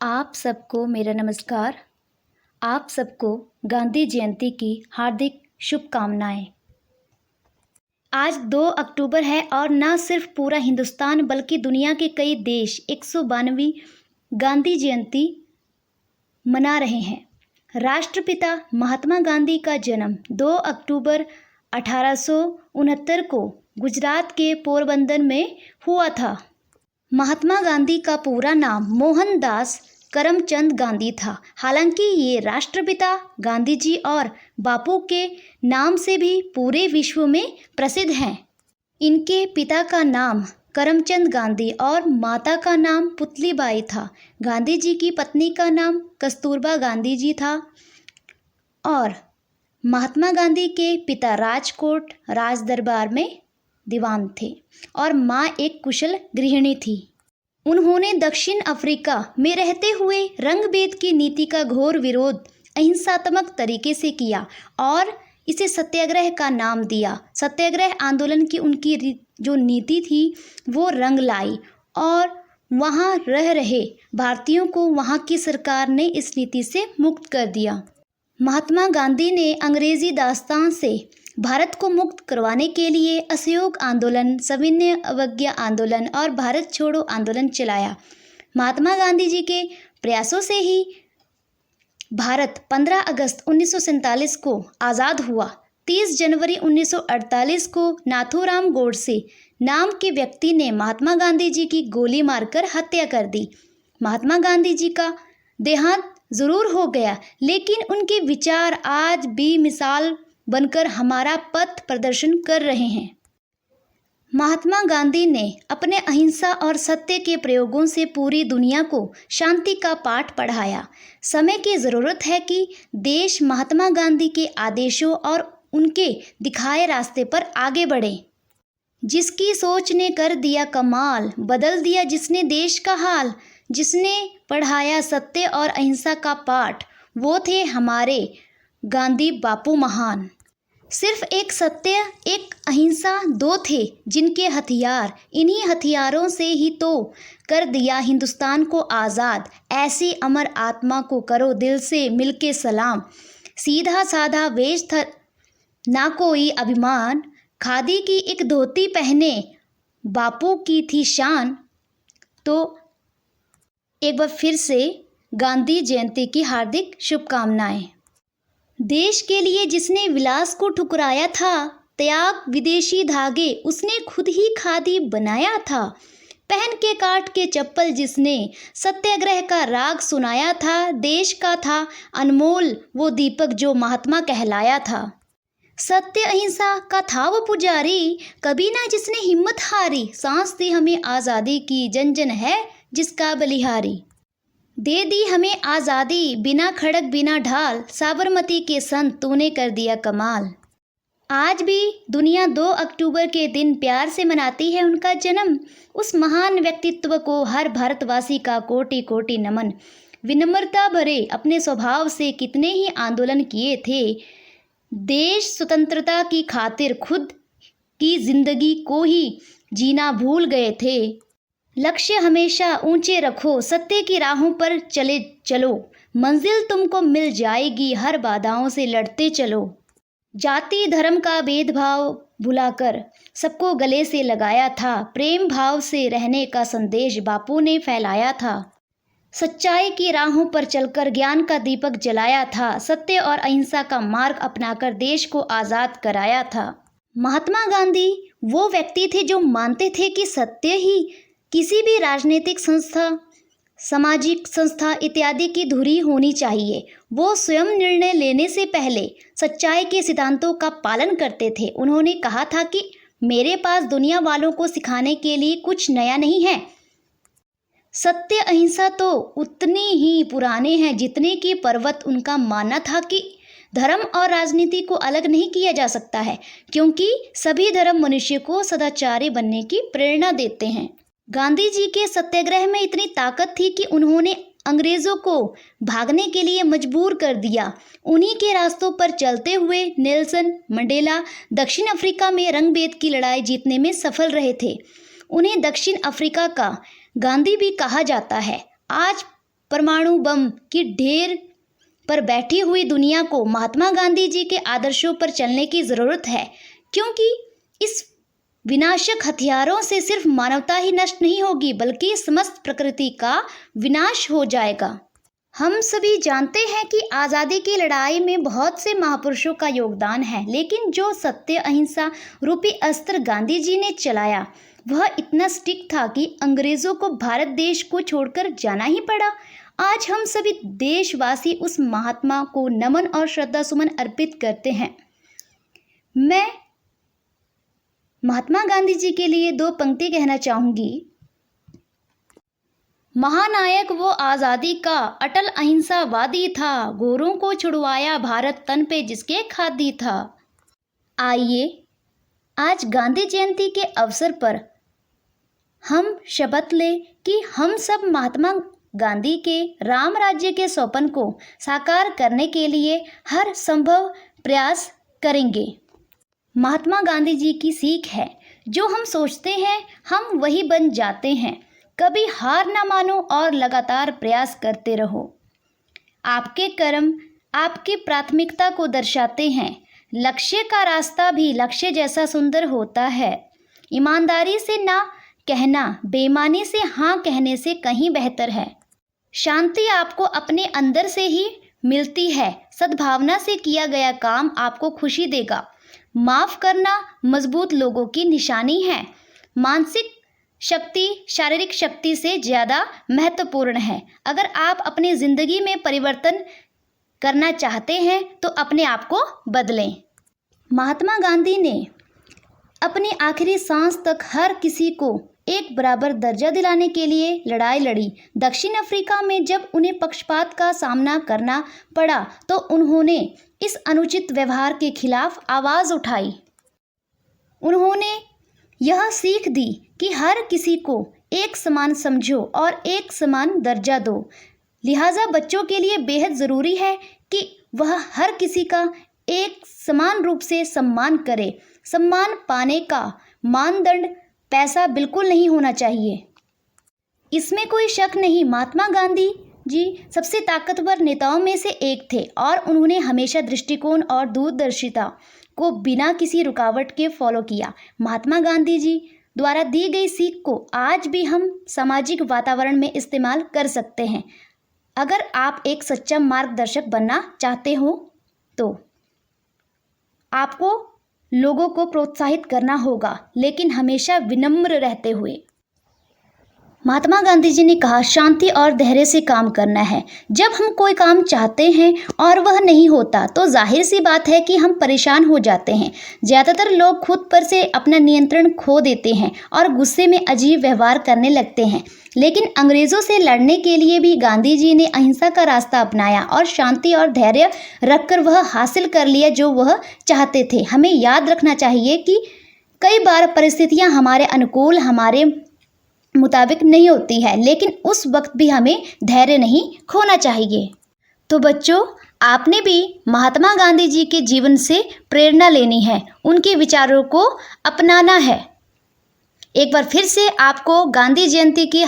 आप सबको मेरा नमस्कार। आप सबको गांधी जयंती की हार्दिक शुभकामनाएं। आज 2 अक्टूबर है और न सिर्फ पूरा हिंदुस्तान बल्कि दुनिया के कई देश 192वीं गांधी जयंती मना रहे हैं। राष्ट्रपिता महात्मा गांधी का जन्म 2 अक्टूबर 1869 को गुजरात के पोरबंदर में हुआ था। महात्मा गांधी का पूरा नाम मोहनदास करमचंद गांधी था। हालांकि ये राष्ट्रपिता गांधी जी और बापू के नाम से भी पूरे विश्व में प्रसिद्ध हैं। इनके पिता का नाम करमचंद गांधी और माता का नाम पुतलीबाई था। गांधी जी की पत्नी का नाम कस्तूरबा गांधी जी था और महात्मा गांधी के पिता राजकोट राज दरबार में दीवान थे और माँ एक कुशल गृहिणी थी। उन्होंने दक्षिण अफ्रीका में रहते हुए रंगभेद की नीति का घोर विरोध अहिंसात्मक तरीके से किया और इसे सत्याग्रह का नाम दिया। सत्याग्रह आंदोलन की उनकी जो नीति थी वो रंग लाई और वहाँ रह रहे भारतीयों को वहाँ की सरकार ने इस नीति से मुक्त कर दिया। महात्मा गांधी ने अंग्रेजी दास्तान से भारत को मुक्त करवाने के लिए असहयोग आंदोलन, सविनय अवज्ञा आंदोलन और भारत छोड़ो आंदोलन चलाया। महात्मा गांधी जी के प्रयासों से ही भारत 15 अगस्त 1947 को आज़ाद हुआ। 30 जनवरी 1948 को नाथूराम गोडसे नाम के व्यक्ति ने महात्मा गांधी जी की गोली मारकर हत्या कर दी। महात्मा गांधी जी का देहांत ज़रूर हो गया, लेकिन उनके विचार आज भी मिसाल बनकर हमारा पथ प्रदर्शन कर रहे हैं। महात्मा गांधी ने अपने अहिंसा और सत्य के प्रयोगों से पूरी दुनिया को शांति का पाठ पढ़ाया। समय की ज़रूरत है कि देश महात्मा गांधी के आदेशों और उनके दिखाए रास्ते पर आगे बढ़े। जिसकी सोच ने कर दिया कमाल, बदल दिया जिसने देश का हाल, जिसने पढ़ाया सत्य और अहिंसा का पाठ, वो थे हमारे गांधी बापू महान। सिर्फ एक सत्य एक अहिंसा दो थे जिनके हथियार, इन्हीं हथियारों से ही तो कर दिया हिंदुस्तान को आज़ाद। ऐसी अमर आत्मा को करो दिल से मिलके सलाम। सीधा साधा वेश था ना कोई अभिमान, खादी की एक धोती पहने बापू की थी शान। तो एक बार फिर से गांधी जयंती की हार्दिक शुभकामनाएं। देश के लिए जिसने विलास को ठुकराया था, त्याग विदेशी धागे उसने खुद ही खादी बनाया था। पहन के काट के चप्पल जिसने सत्याग्रह का राग सुनाया था, देश का था अनमोल वो दीपक जो महात्मा कहलाया था। सत्य अहिंसा का था वो पुजारी, कभी ना जिसने हिम्मत हारी। सांस दी हमें आज़ादी की, जन जन है जिसका बलिहारी। दे दी हमें आज़ादी बिना खड़क बिना ढाल, साबरमती के संत तूने कर दिया कमाल। आज भी दुनिया 2 अक्टूबर के दिन प्यार से मनाती है उनका जन्म। उस महान व्यक्तित्व को हर भारतवासी का कोटि कोटि नमन। विनम्रता भरे अपने स्वभाव से कितने ही आंदोलन किए थे। देश स्वतंत्रता की खातिर खुद की जिंदगी को ही जीना भूल गए थे। लक्ष्य हमेशा ऊंचे रखो, सत्य की राहों पर चले चलो, मंजिल तुमको मिल जाएगी, हर बाधाओं से लड़ते चलो। जाति धर्म का भेदभाव भुलाकर सबको गले से लगाया था। प्रेम भाव से रहने का संदेश बापू ने फैलाया था। सच्चाई की राहों पर चलकर ज्ञान का दीपक जलाया था। सत्य और अहिंसा का मार्ग अपनाकर देश को आज़ाद कराया था। महात्मा गांधी वो व्यक्ति थे जो मानते थे कि सत्य ही किसी भी राजनीतिक संस्था, सामाजिक संस्था इत्यादि की धुरी होनी चाहिए। वो स्वयं निर्णय लेने से पहले सच्चाई के सिद्धांतों का पालन करते थे। उन्होंने कहा था कि मेरे पास दुनिया वालों को सिखाने के लिए कुछ नया नहीं है। सत्य अहिंसा तो उतनी ही पुराने हैं जितने कि पर्वत। उनका मानना था कि धर्म और राजनीति को अलग नहीं किया जा सकता है, क्योंकि सभी धर्म मनुष्य को सदाचारी बनने की प्रेरणा देते हैं। गांधी जी के सत्याग्रह में इतनी ताकत थी कि उन्होंने अंग्रेज़ों को भागने के लिए मजबूर कर दिया। उन्हीं के रास्तों पर चलते हुए नेल्सन मंडेला दक्षिण अफ्रीका में रंगभेद की लड़ाई जीतने में सफल रहे थे। उन्हें दक्षिण अफ्रीका का गांधी भी कहा जाता है। आज परमाणु बम की ढेर पर बैठी हुई दुनिया को महात्मा गांधी जी के आदर्शों पर चलने की ज़रूरत है, क्योंकि इस विनाशक हथियारों से सिर्फ मानवता ही नष्ट नहीं होगी बल्कि समस्त प्रकृति का विनाश हो जाएगा। हम सभी जानते हैं कि आज़ादी की लड़ाई में बहुत से महापुरुषों का योगदान है, लेकिन जो सत्य अहिंसा रूपी अस्त्र गांधी जी ने चलाया वह इतना स्टिक था कि अंग्रेज़ों को भारत देश को छोड़कर जाना ही पड़ा। आज हम सभी देशवासी उस महात्मा को नमन और श्रद्धा सुमन अर्पित करते हैं। मैं महात्मा गांधी जी के लिए 2 पंक्ति कहना चाहूँगी। महानायक वो आज़ादी का अटल अहिंसावादी था, गोरों को छुड़वाया भारत तन पे जिसके खादी था। आइए आज गांधी जयंती के अवसर पर हम शपथ लें कि हम सब महात्मा गांधी के राम राज्य के स्वप्न को साकार करने के लिए हर संभव प्रयास करेंगे। महात्मा गांधी जी की सीख है, जो हम सोचते हैं हम वही बन जाते हैं। कभी हार ना मानो और लगातार प्रयास करते रहो। आपके कर्म आपकी प्राथमिकता को दर्शाते हैं। लक्ष्य का रास्ता भी लक्ष्य जैसा सुंदर होता है। ईमानदारी से ना कहना बेईमानी से हाँ कहने से कहीं बेहतर है। शांति आपको अपने अंदर से ही मिलती है। सद्भावना से किया गया काम आपको खुशी देगा। माफ़ करना मजबूत लोगों की निशानी है। मानसिक शक्ति शारीरिक शक्ति से ज़्यादा महत्वपूर्ण है। अगर आप अपनी ज़िंदगी में परिवर्तन करना चाहते हैं तो अपने आप को बदलें। महात्मा गांधी ने अपनी आखिरी सांस तक हर किसी को एक बराबर दर्जा दिलाने के लिए लड़ाई लड़ी। दक्षिण अफ्रीका में जब उन्हें पक्षपात का सामना करना पड़ा तो उन्होंने इस अनुचित व्यवहार के खिलाफ आवाज़ उठाई। उन्होंने यह सीख दी कि हर किसी को एक समान समझो और एक समान दर्जा दो। लिहाजा बच्चों के लिए बेहद ज़रूरी है कि वह हर किसी का एक समान रूप से सम्मान करे। सम्मान पाने का मानदंड पैसा बिल्कुल नहीं होना चाहिए, इसमें कोई शक नहीं। महात्मा गांधी जी सबसे ताकतवर नेताओं में से एक थे और उन्होंने हमेशा दृष्टिकोण और दूरदर्शिता को बिना किसी रुकावट के फॉलो किया। महात्मा गांधी जी द्वारा दी गई सीख को आज भी हम सामाजिक वातावरण में इस्तेमाल कर सकते हैं। अगर आप एक सच्चा मार्गदर्शक बनना चाहते हो तो आपको लोगों को प्रोत्साहित करना होगा, लेकिन हमेशा विनम्र रहते हुए। महात्मा गांधी जी ने कहा, शांति और धैर्य से काम करना है। जब हम कोई काम चाहते हैं और वह नहीं होता तो जाहिर सी बात है कि हम परेशान हो जाते हैं। ज़्यादातर लोग खुद पर से अपना नियंत्रण खो देते हैं और गुस्से में अजीब व्यवहार करने लगते हैं। लेकिन अंग्रेज़ों से लड़ने के लिए भी गांधी जी ने अहिंसा का रास्ता अपनाया और शांति और धैर्य रखकर वह हासिल कर लिया जो वह चाहते थे। हमें याद रखना चाहिए कि कई बार परिस्थितियाँ हमारे अनुकूल हमारे मुताबिक नहीं होती है, लेकिन उस वक्त भी हमें धैर्य नहीं खोना चाहिए। तो बच्चों, आपने भी महात्मा गांधी जी के जीवन से प्रेरणा लेनी है, उनके विचारों को अपनाना है। एक बार फिर से आपको गांधी जयंती की